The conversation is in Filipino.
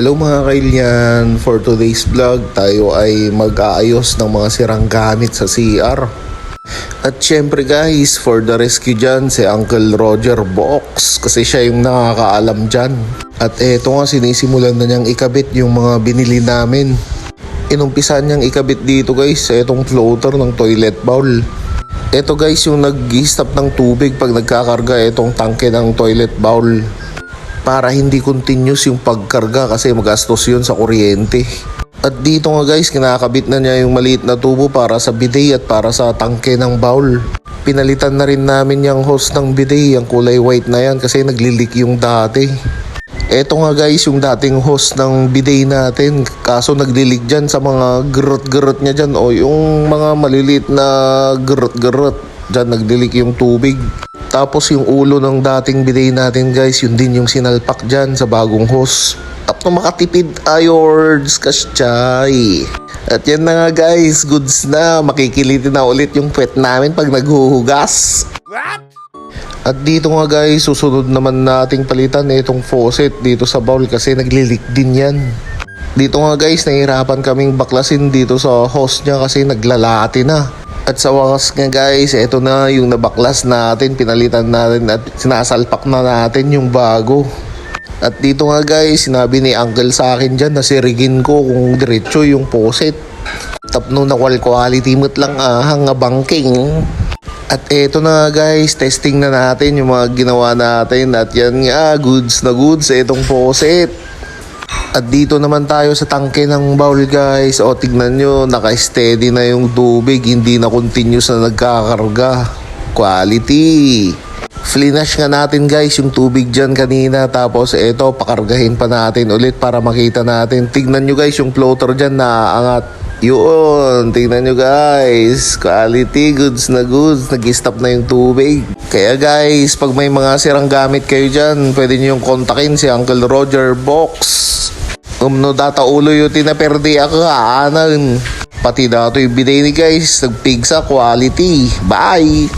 Hello mga kailyan, for today's vlog tayo ay mag-aayos ng mga sirang gamit sa CR. At syempre guys, for the rescue dyan si Uncle Roger Box kasi siya yung nakakaalam dyan. At eto nga, sinisimulan na niyang ikabit yung mga binili namin. Inumpisan niyang ikabit dito guys, etong floater ng toilet bowl. Eto guys yung nag-stop ng tubig pag nagkakarga etong tangke ng toilet bowl, para hindi continuous yung pagkarga kasi magastos yun sa kuryente. At dito nga guys, kinakabit na niya yung maliit na tubo para sa bidet at para sa tangke ng bowl. Pinalitan na rin namin yung hose ng bidet, yung kulay white na yan kasi naglilik yung dati. Eto nga guys yung dating hose ng bidet natin, kaso naglilik dyan sa mga gerot-gerot niya dyan, o yung mga maliliit na gerot-gerot dyan, naglilik yung tubig. Tapos yung ulo ng dating bidet natin guys, yun din yung sinalpak dyan sa bagong hose. At makatipid ayords kasyay. At yan na nga guys, goods na. Makikilitin na ulit yung puwet namin pag naghuhugas. What? At dito nga guys, susunod naman nating palitan itong faucet dito sa bowl kasi naglilik din yan. Dito nga guys, nahihirapan kaming baklasin dito sa hose niya kasi naglalati na. At sa wakas nga guys, eto na yung nabaklas natin, pinalitan natin at sinasalpak na natin yung bago. At dito nga guys, sinabi ni Uncle sa akin dyan na sirigin ko kung diretso yung faucet. Tapno na quality mo't lang ahang nga banking. At eto na guys, testing na natin yung mga ginawa natin. At yan nga, goods na goods etong faucet. At dito naman tayo sa tangke ng bowl guys. O tignan nyo, naka-steady na yung tubig, hindi na continuous na nagkakarga. Quality. Flinash nga natin guys yung tubig dyan kanina. Tapos eto, pakargahin pa natin ulit para makita natin. Tignan nyo guys yung floater dyan naaangat. Yun, tignan nyo guys. Quality, goods na goods. Nag-stop na yung tubig. Kaya guys, pag may mga sirang gamit kayo dyan, pwede nyo yung kontakin si Uncle Roger Box. No data ulo yung tinaperdi ako haanan. Pati dato yung bidet ni guys, nagpigsa quality. Bye!